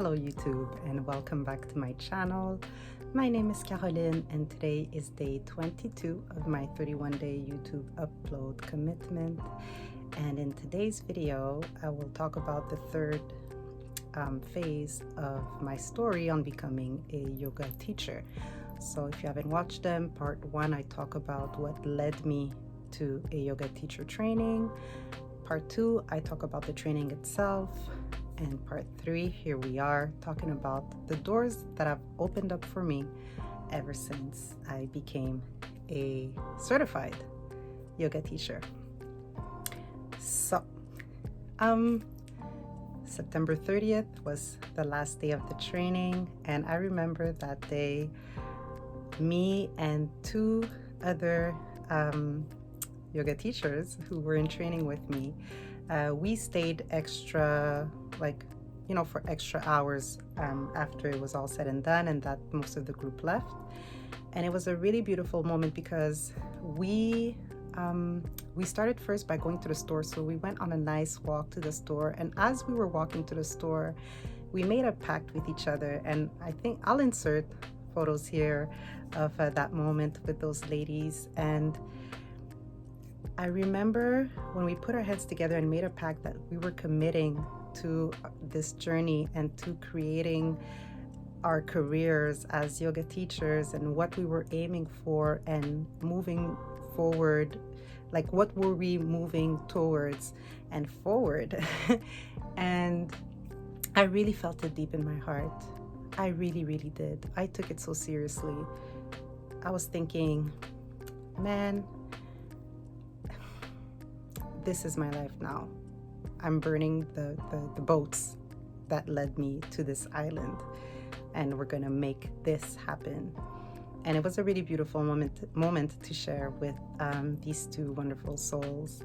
Hello YouTube and welcome back to my channel. My name is Caroline and today is day 22 of my 31-day YouTube upload commitment. And in today's video, I will talk about the third phase of my story on becoming a yoga teacher. So if you haven't watched them, part 1, I talk about what led me to a yoga teacher training. Part 2, I talk about the training itself. And part 3, here we are talking about the doors that have opened up for me ever since I became a certified yoga teacher. So, September 30th was the last day of the training, and I remember that day, me and 2 other yoga teachers who were in training with me, we stayed extra, for extra hours after it was all said and done, and that most of the group left. And it was a really beautiful moment because we started first by going to the store. So we went on a nice walk to the store, and as we were walking to the store, we made a pact with each other. And I think I'll insert photos here of that moment with those ladies. And I remember when we put our heads together and made a pact that we were committing to this journey and to creating our careers as yoga teachers and what we were aiming for and moving forward, like what were we moving towards and forward. And I really felt it deep in my heart. I really, really did. I took it so seriously. I was thinking, man, this is my life now. I'm burning the boats that led me to this island, and we're gonna make this happen. And it was a really beautiful moment to share with these 2 wonderful souls.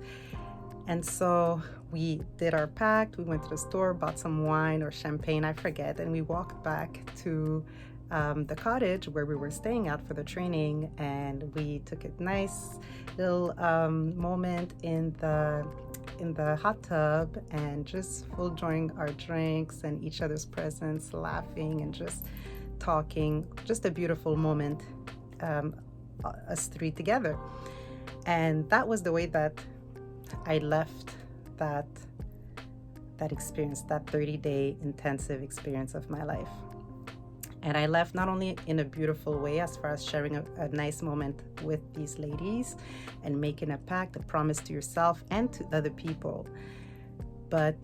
And so we did our pact. We went to the store, bought some wine or champagne, I forget, and we walked back to the cottage where we were staying at for the training, and we took a nice little moment in the hot tub and just full enjoying our drinks and each other's presence, laughing and just talking. Just a beautiful moment, us 3 together. And that was the way that I left that experience, that 30-day intensive experience of my life. And I left not only in a beautiful way as far as sharing a nice moment with these ladies and making a pact, a promise to yourself and to other people, but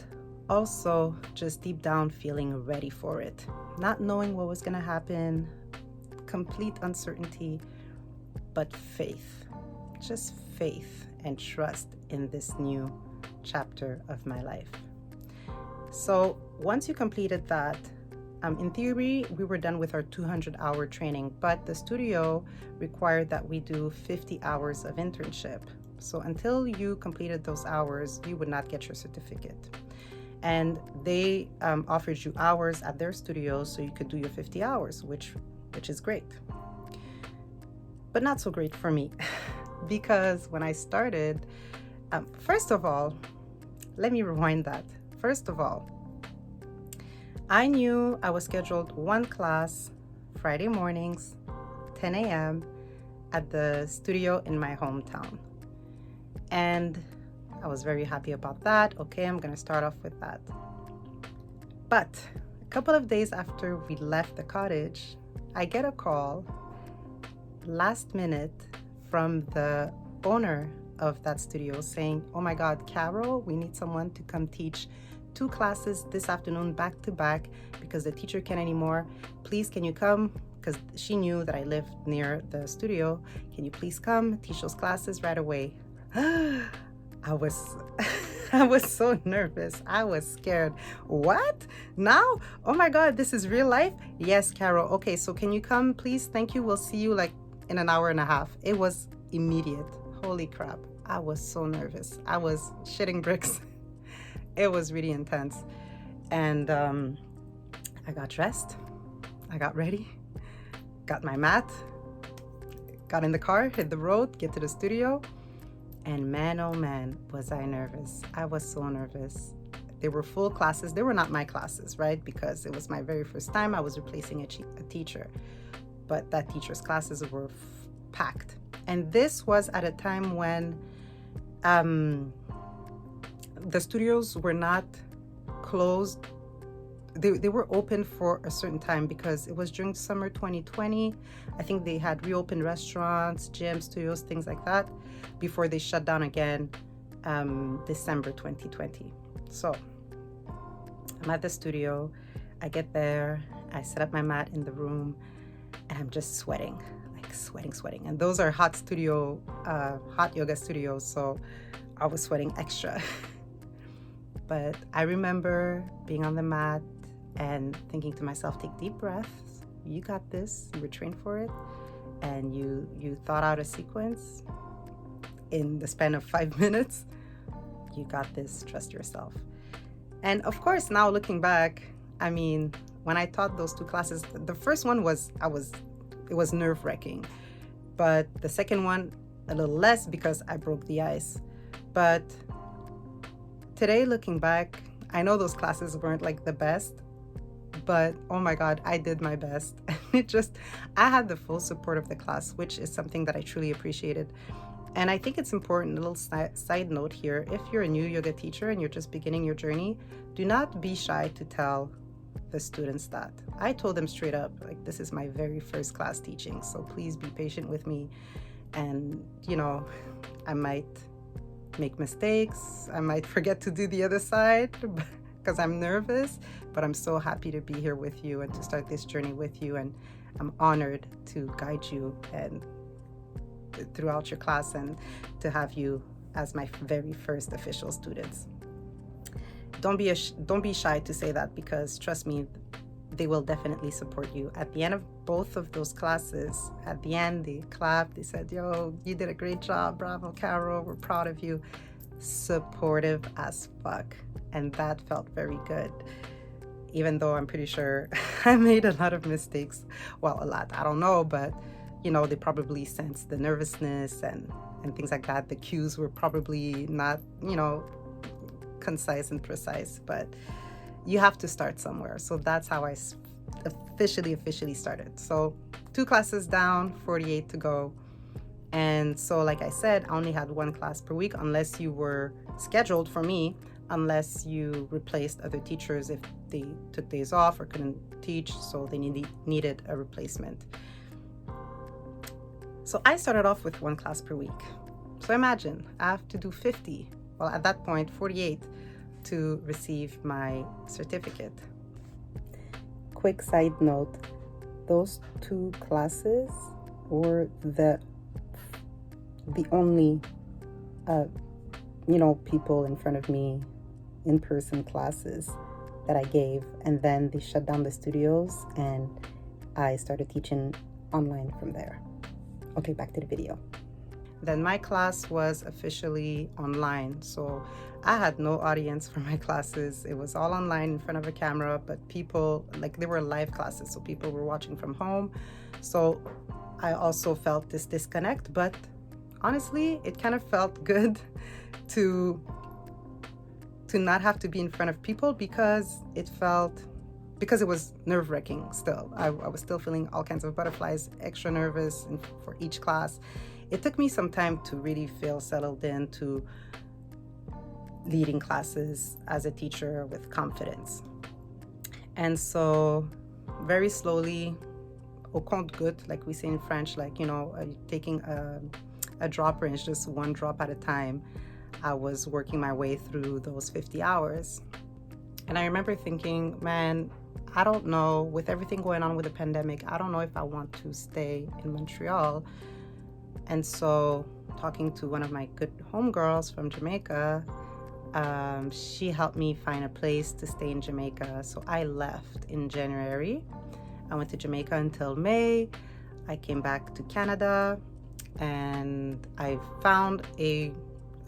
also just deep down feeling ready for it, not knowing what was going to happen, complete uncertainty, but faith, just faith and trust in this new chapter of my life. So once you completed that, in theory, we were done with our 200-hour training, but the studio required that we do 50 hours of internship. So until you completed those hours, you would not get your certificate. And they offered you hours at their studio so you could do your 50 hours, which is great. But not so great for me because when I started, first of all, let me rewind that. First of all, I knew I was scheduled 1 class Friday mornings, 10 a.m. at the studio in my hometown. And I was very happy about that. Okay, I'm going to start off with that. But a couple of days after we left the cottage, I get a call last minute from the owner of that studio saying, "Oh my God, Carol, we need someone to come teach 2 classes this afternoon back to back because the teacher can't anymore. Please, can you come?" Because she knew that I lived near the studio. "Can you please come teach those classes right away?" I was so nervous. I was scared. What? Now? Oh my God, this is real life? Yes, Carol. Okay, so can you come, please? Thank you. We'll see you in an hour and a half. It was immediate. Holy crap. I was so nervous. I was shitting bricks. It was really intense. And I got dressed, I got ready, got my mat, got in the car, hit the road, get to the studio. And man, oh man, was I nervous. I was so nervous. They were full classes. They were not my classes, right? Because it was my very first time. I was replacing a teacher. But that teacher's classes were packed. And this was at a time when the studios were not closed. They were open for a certain time because it was during summer 2020. I think they had reopened restaurants, gyms, studios, things like that before they shut down again December 2020. So I'm at the studio. I get there. I set up my mat in the room and I'm just sweating, like sweating. And those are hot yoga studios. So I was sweating extra. But I remember being on the mat and thinking to myself, take deep breaths. You got this. You were trained for it. And you thought out a sequence in the span of 5 minutes. You got this. Trust yourself. And of course, now looking back, I mean, when I taught those two classes, the first one it was nerve-wracking. But the second one, a little less because I broke the ice. But today, looking back, I know those classes weren't like the best, but oh my God, I did my best. I had the full support of the class, which is something that I truly appreciated. And I think it's important, a little side note here, if you're a new yoga teacher and you're just beginning your journey, do not be shy to tell the students that. I told them straight up, like, this is my very first class teaching, so please be patient with me. And, I might make mistakes. I might forget to do the other side because I'm nervous, but I'm so happy to be here with you and to start this journey with you. And I'm honored to guide you and throughout your class and to have you as my very first official students. Don't be shy to say that, because trust me, they will definitely support you. At the end of both of those classes, at the end, they clapped. They said, yo, you did a great job. Bravo, Carol. We're proud of you. Supportive as fuck. And that felt very good. Even though I'm pretty sure I made a lot of mistakes. Well, a lot. I don't know. But, they probably sensed the nervousness and things like that. The cues were probably not, concise and precise. But you have to start somewhere. So that's how I officially started. So 2 classes down, 48 to go. And so, like I said, I only had 1 class per week unless you were scheduled for me, unless you replaced other teachers if they took days off or couldn't teach, so they needed a replacement. So I started off with 1 class per week. So imagine, I have to do 50. Well, at that point, 48 to receive my certificate. Quick side note, those 2 classes were the only people in front of me, in-person classes that I gave. And then they shut down the studios and I started teaching online from there. Okay, back to the video. Then my class was officially online. So I had no audience for my classes. It was all online in front of a camera, but people, they were live classes, so people were watching from home. So I also felt this disconnect, but honestly, it kind of felt good to not have to be in front of people because it was nerve-wracking still. I was still feeling all kinds of butterflies, extra nervous for each class. It took me some time to really feel settled into leading classes as a teacher with confidence. And so very slowly, au compte-gouttes, like we say in French, taking a drop range, just 1 drop at a time, I was working my way through those 50 hours. And I remember thinking, man, I don't know, with everything going on with the pandemic, I don't know if I want to stay in Montreal. And so talking to one of my good homegirls from Jamaica, she helped me find a place to stay in Jamaica. So I left in January. I went to Jamaica until May. I came back to Canada and I found a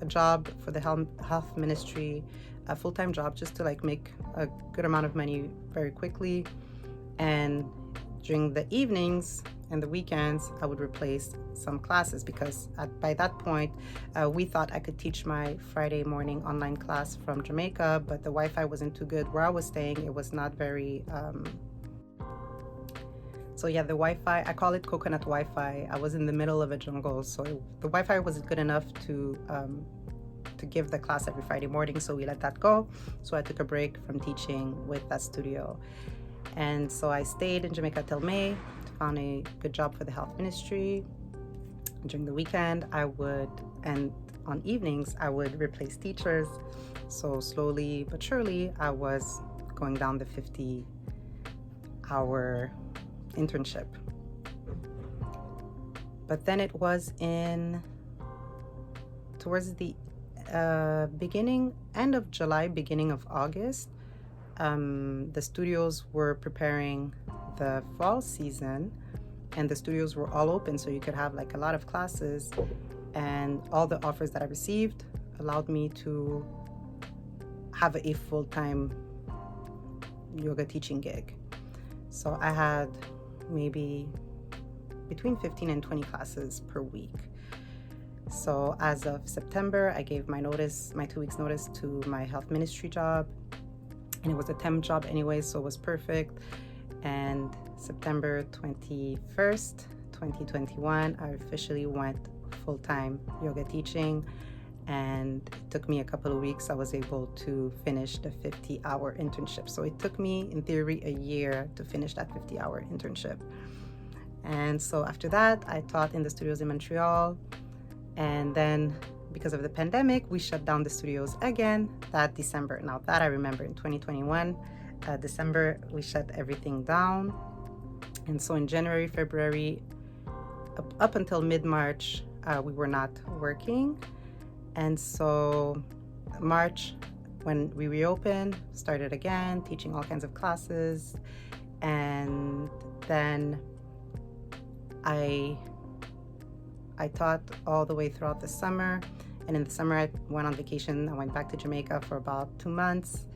job for the health ministry, a full-time job, just to make a good amount of money very quickly. And during the evenings and the weekends I would replace some classes, because by that point we thought I could teach my Friday morning online class from Jamaica, but the Wi-Fi wasn't too good where I was staying. It was not very so yeah, the Wi-Fi, I call it coconut Wi-Fi. I was in the middle of a jungle, so the Wi-Fi wasn't good enough to give the class every Friday morning, so we let that go. So I took a break from teaching with that studio. And so I stayed in Jamaica till May, found a good job for the health ministry. During the weekend, and on evenings, I would replace teachers. So slowly but surely, I was going down the 50-hour internship. But then it was towards the end of July, beginning of August, the studios were preparing the fall season, and the studios were all open, so you could have like a lot of classes, and all the offers that I received allowed me to have a full-time yoga teaching gig. So I had maybe between 15 and 20 classes per week. So as of September, I gave my 2 weeks notice to my health ministry job, and it was a temp job anyway, so it was perfect. And September 21st, 2021, I officially went full-time yoga teaching, and it took me a couple of weeks. I was able to finish the 50-hour internship. So it took me, in theory, a year to finish that 50-hour internship. And so after that, I taught in the studios in Montreal. And then because of the pandemic, we shut down the studios again that December. Now that I remember, in 2021, December, we shut everything down. And so in January, February, up until mid-March, we were not working. And so March, when we reopened, started again, teaching all kinds of classes. And then I taught all the way throughout the summer. And in the summer, I went on vacation. I went back to Jamaica for about 2 months.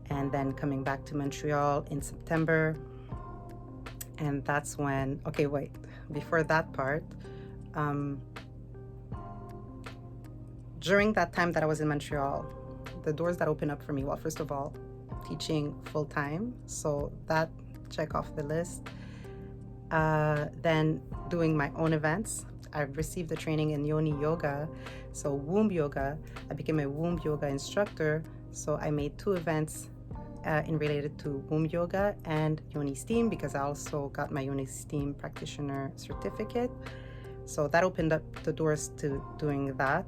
And then coming back to Montreal in September. And that's when, okay, wait, before that part, during that time that I was in Montreal, the doors that opened up for me, well, first of all, teaching full-time, so that check off the list. Then doing my own events. I received the training in Yoni Yoga, so womb yoga. I became a womb yoga instructor, so I made 2 events in related to womb yoga and Yoni Steam, because I also got my Yoni Steam practitioner certificate. So that opened up the doors to doing that.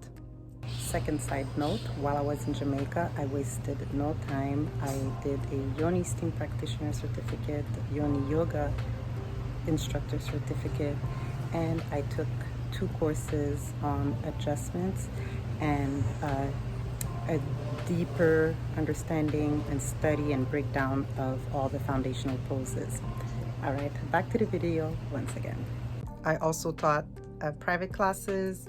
Second side note, while I was in Jamaica, I wasted no time. I did a Yoni Steam practitioner certificate, Yoni Yoga instructor certificate, and I took 2 courses on adjustments and a deeper understanding and study and breakdown of all the foundational poses. All right, back to the video once again. I also taught private classes.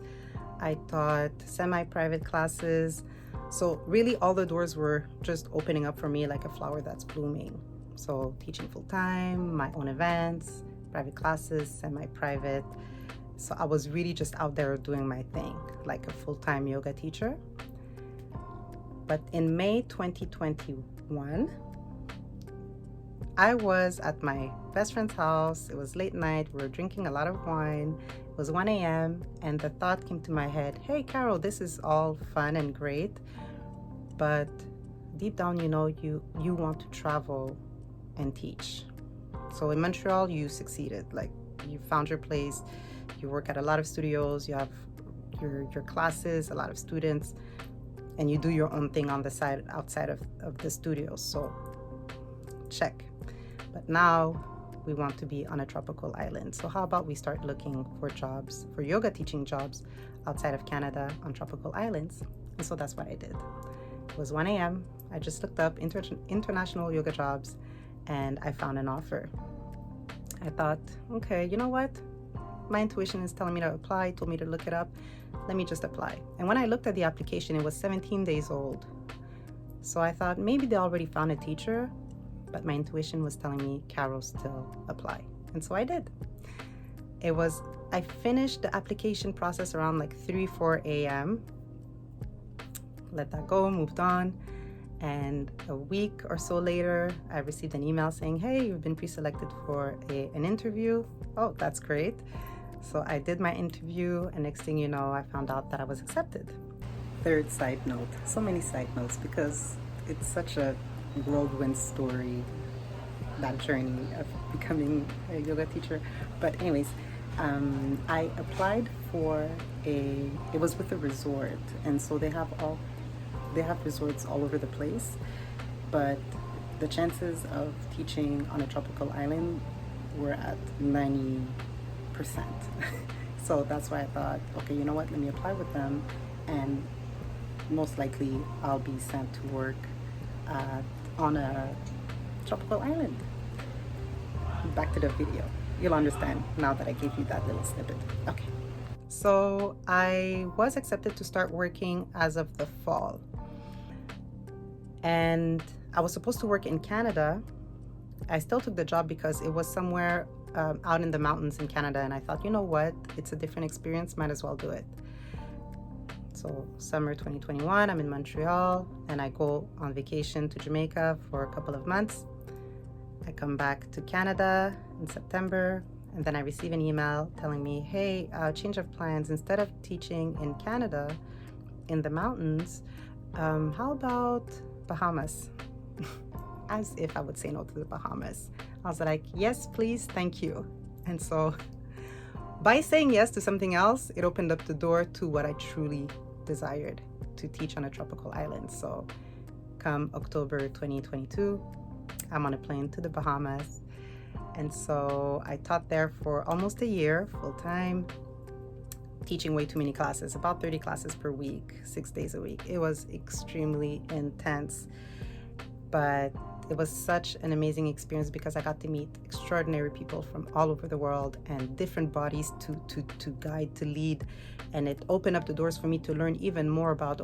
I taught semi-private classes. So really all the doors were just opening up for me like a flower that's blooming. So teaching full-time, my own events, private classes, semi-private. So I was really just out there doing my thing, like a full-time yoga teacher. But in May 2021, I was at my best friend's house. It was late night. We were drinking a lot of wine. It was 1 a.m. and the thought came to my head, hey, Carol, this is all fun and great, but deep down, you know, you want to travel and teach. So in Montreal, you succeeded. Like, you found your place. You work at a lot of studios. You have your classes, a lot of students, and you do your own thing on the side outside of the studios. So check. But now we want to be on a tropical island. So how about we start looking for jobs, for yoga teaching jobs outside of Canada on tropical islands? And so that's what I did. It was 1 a.m. I just looked up international yoga jobs and I found an offer. I thought, okay, you know what? My intuition is telling me to apply, told me to look it up. Let me just apply. And when I looked at the application, it was 17 days old. So I thought maybe they already found a teacher, but my intuition was telling me, Carol, still apply. And so I did. I finished the application process around like 3-4 a.m. Let that go, moved on. And a week or so later, I received an email saying, hey, you've been pre-selected for an interview. Oh, that's great. So I did my interview, and next thing you know, I found out that I was accepted. Third side note, so many side notes because it's such a whirlwind story, that journey of becoming a yoga teacher. But anyways, I applied for it was with a resort, and so they have resorts all over the place, but the chances of teaching on a tropical island were at 90%. So that's why I thought, okay, you know what, let me apply with them, and most likely I'll be sent to work on a tropical island. Back to the video. You'll understand now that I gave you that little snippet. Okay. So I was accepted to start working as of the fall. And I was supposed to work in Canada. I still took the job because it was somewhere out in the mountains in Canada. And I thought, you know what? It's a different experience. Might as well do it. So summer 2021, I'm in Montreal and I go on vacation to Jamaica for a couple of months. I come back to Canada in September, and then I receive an email telling me, hey, change of plans. Instead of teaching in Canada, in the mountains, how about Bahamas? As if I would say no to the Bahamas. I was like, yes, please, thank you. And so by saying yes to something else, it opened up the door to what I truly desired, to teach on a tropical island. So come October 2022, I'm on a plane to the Bahamas. And so I taught there for almost a year, full time, teaching way too many classes, about 30 classes per week, 6 days a week. It was extremely intense, but it was such an amazing experience because I got to meet extraordinary people from all over the world and different bodies to guide, to lead. And it opened up the doors for me to learn even more about,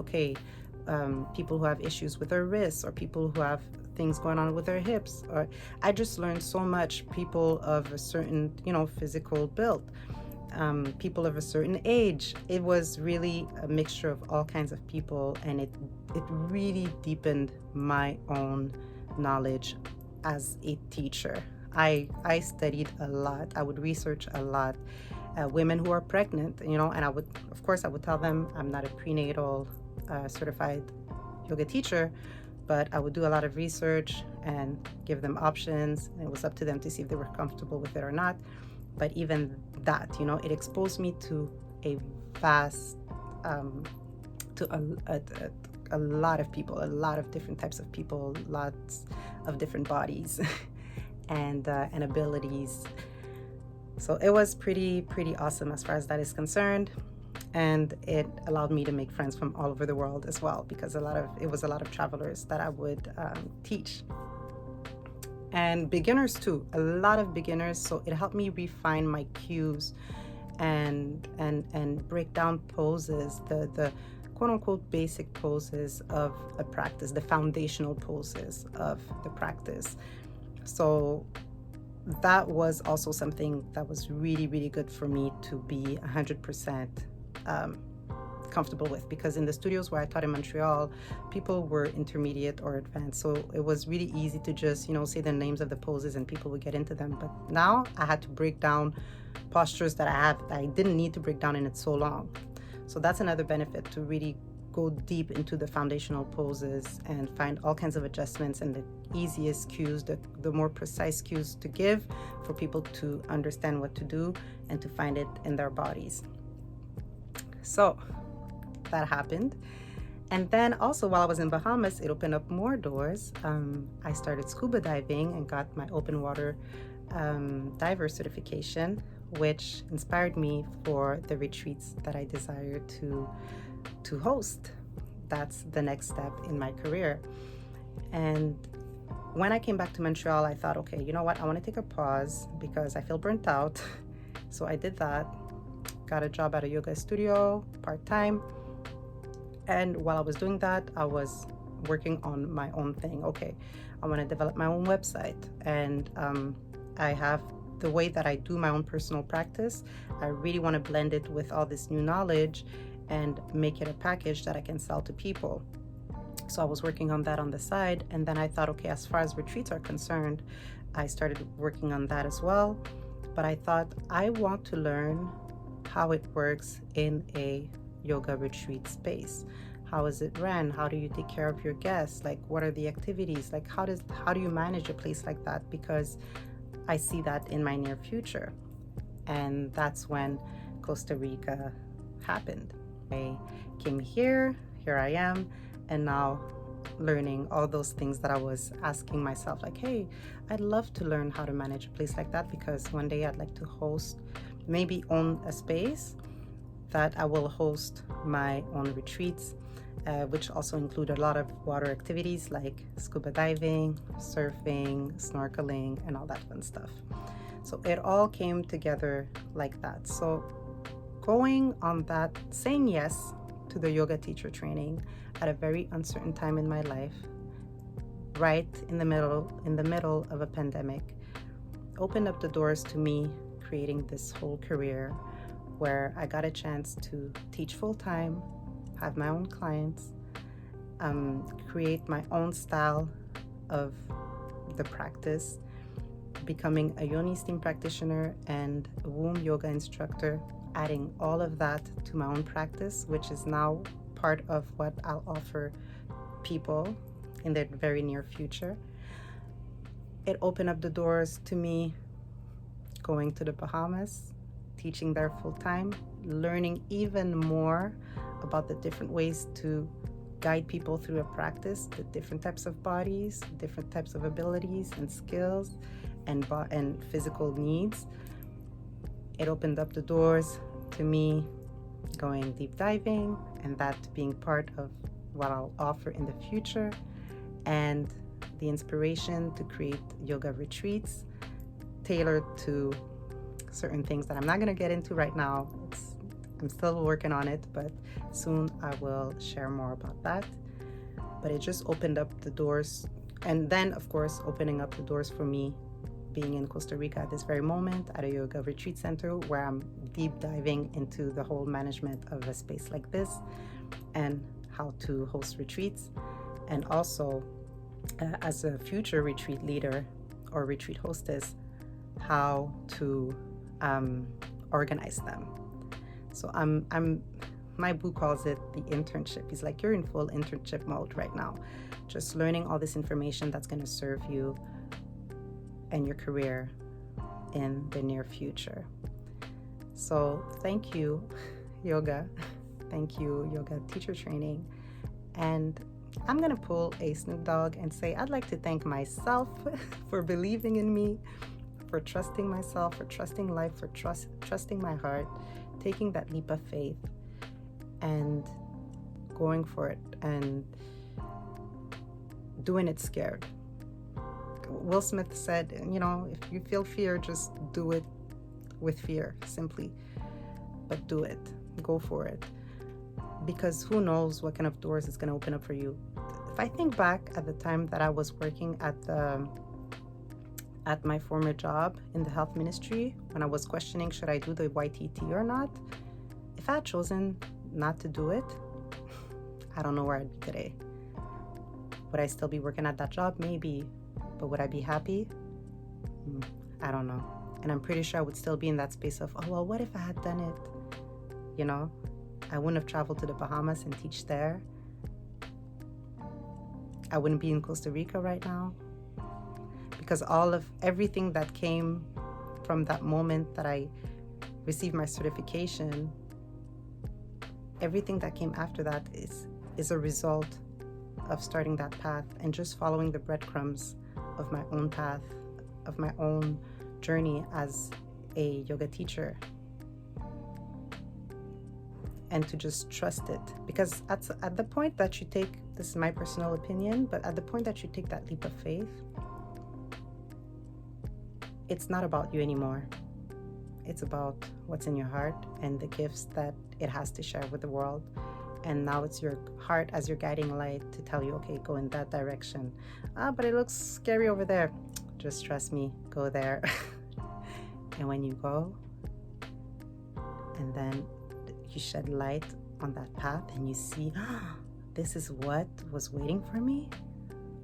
people who have issues with their wrists, or people who have things going on with their hips. Or I just learned so much. People of a certain, physical build, people of a certain age. It was really a mixture of all kinds of people, and it really deepened my own knowledge as a teacher. I studied a lot. I would research a lot. Women who are pregnant, and I would tell them I'm not a prenatal certified yoga teacher, but I would do a lot of research and give them options. It was up to them to see if they were comfortable with it or not. But even that, it exposed me to a vast, a lot of people, a lot of different types of people, lots of different bodies and abilities. So it was pretty awesome as far as that is concerned. And it allowed me to make friends from all over the world as well, because it was a lot of travelers that I would teach. And beginners too, a lot of beginners. So it helped me refine my cues and break down poses, the quote unquote basic poses of a practice, the foundational poses of the practice. So that was also something that was really, really good for me to be 100% comfortable with, because in the studios where I taught in Montreal, people were intermediate or advanced. So it was really easy to just, say the names of the poses and people would get into them. But now I had to break down postures that I didn't need to break down in it so long. So that's another benefit, to really go deep into the foundational poses and find all kinds of adjustments and the easiest cues, the more precise cues to give for people to understand what to do and to find it in their bodies. So that happened. And then also while I was in Bahamas, it opened up more doors. I started scuba diving and got my open water diver certification, which inspired me for the retreats that I desire to host. That's the next step in my career. And when I came back to Montreal, I thought, okay, you know what? I want to take a pause because I feel burnt out. So I did that. Got a job at a yoga studio part-time. And while I was doing that, I was working on my own thing. Okay, I want to develop my own website. And I have the way that I do my own personal practice, I really want to blend it with all this new knowledge and make it a package that I can sell to people. So I was working on that on the side, and then I thought, okay, as far as retreats are concerned, I started working on that as well. But I thought, I want to learn how it works in a yoga retreat space. How is it ran? How do you take care of your guests? Like, what are the activities? Like, how do you manage a place like that? Because I see that in my near future. And that's when Costa Rica happened. I came here I am, and now learning all those things that I was asking myself, like, hey, I'd love to learn how to manage a place like that, because one day I'd like to host, maybe own a space that I will host my own retreats, which also include a lot of water activities like scuba diving, surfing, snorkeling, and all that fun stuff. So it all came together like that. So going on that, saying yes to the yoga teacher training at a very uncertain time in my life, right in the middle of a pandemic, opened up the doors to me creating this whole career where I got a chance to teach full-time, have my own clients, create my own style of the practice, becoming a yoni steam practitioner and a womb yoga instructor, adding all of that to my own practice, which is now part of what I'll offer people in the very near future. It opened up the doors to me going to the Bahamas, teaching there full-time, learning even more about the different ways to guide people through a practice, the different types of bodies, different types of abilities and skills and physical needs. It opened up the doors to me going deep diving, and that being part of what I'll offer in the future, and the inspiration to create yoga retreats tailored to certain things that I'm not going to get into right now. I'm still working on it, but soon I will share more about that. But it just opened up the doors, and then of course opening up the doors for me being in Costa Rica at this very moment at a yoga retreat center where I'm deep diving into the whole management of a space like this and how to host retreats, and also as a future retreat leader or retreat hostess, how to organize them. So my boo calls it the internship. He's like, you're in full internship mode right now, just learning all this information that's going to serve you and your career in the near future. So thank you, yoga. Thank you, yoga teacher training. And I'm going to pull a Snoop Dogg and say, I'd like to thank myself for believing in me, for trusting myself, for trusting life, for trusting my heart, taking that leap of faith and going for it and doing it scared. Will Smith said, if you feel fear, just do it with fear, simply. But do it. Go for it. Because who knows what kind of doors it's going to open up for you. If I think back at the time that I was working at my former job in the health ministry, when I was questioning, should I do the YTT or not? If I had chosen not to do it, I don't know where I'd be today. Would I still be working at that job? Maybe. But would I be happy? I don't know. And I'm pretty sure I would still be in that space of, oh, well, what if I had done it? I wouldn't have traveled to the Bahamas and teach there. I wouldn't be in Costa Rica right now. Because everything that came from that moment that I received my certification, everything that came after that is a result of starting that path and just following the breadcrumbs of my own path, of my own journey as a yoga teacher. And to just trust it. Because at the point that you take, this is my personal opinion, but at the point that you take that leap of faith, it's not about you anymore. It's about what's in your heart and the gifts that it has to share with the world. And now it's your heart as your guiding light to tell you, okay, go in that direction. But it looks scary over there. Just trust me, go there. And when you go, and then you shed light on that path and you see, this is what was waiting for me.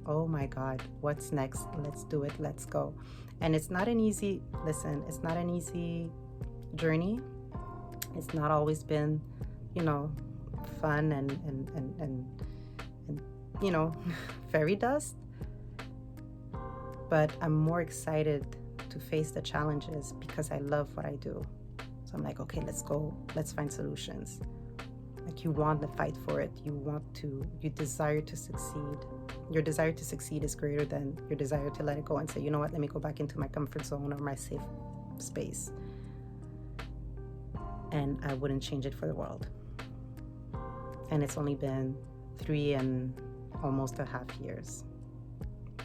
Oh my God, what's next? Let's do it. Let's go. And it's not an easy, listen, it's not an easy journey. It's not always been, fun and fairy dust. But I'm more excited to face the challenges because I love what I do. So I'm like, okay, let's go. Let's find solutions. Like, you want to fight for it. You desire to succeed. Your desire to succeed is greater than your desire to let it go and say, you know what, let me go back into my comfort zone or my safe space. And I wouldn't change it for the world. And it's only been 3 and almost a half years.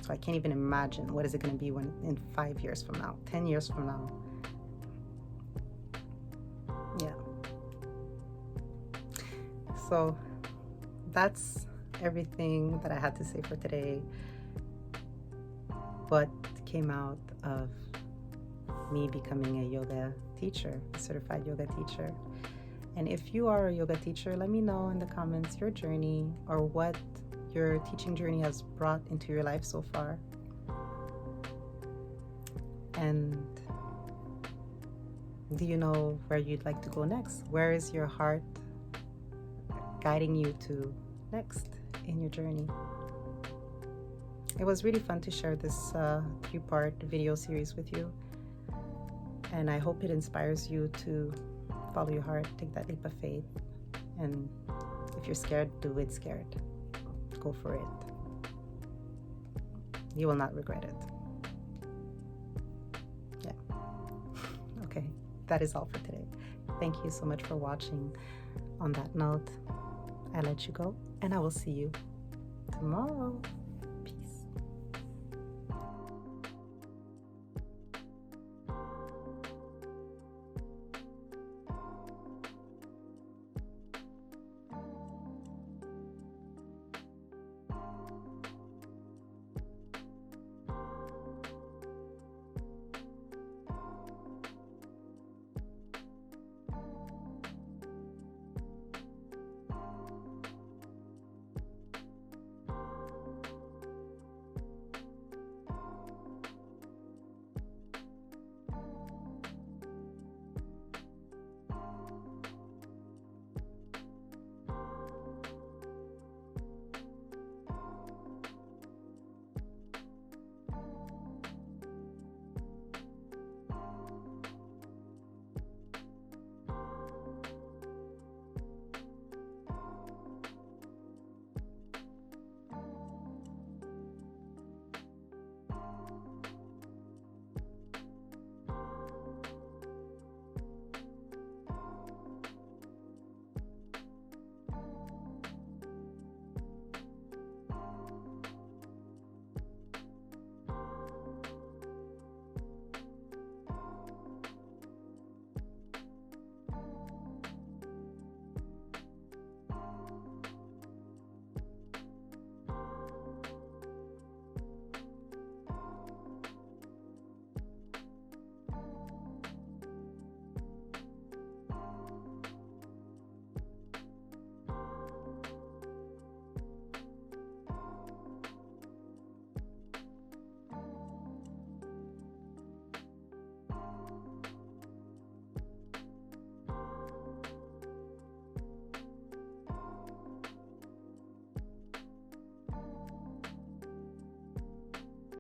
So I can't even imagine what is it going to be when in 5 years from now, 10 years from now. Yeah. So that's everything that I had to say for today. What came out of me becoming a yoga teacher, a certified yoga teacher. And if you are a yoga teacher, let me know in the comments your journey or what your teaching journey has brought into your life so far. And do you know where you'd like to go next? Where is your heart guiding you to next in your journey? It was really fun to share this 3-part video series with you. And I hope it inspires you to follow your heart, take that leap of faith. And if you're scared, do it scared. Go for it. You will not regret it. Yeah. Okay, that is all for today. Thank you so much for watching. On that note, I let you go, and I will see you tomorrow.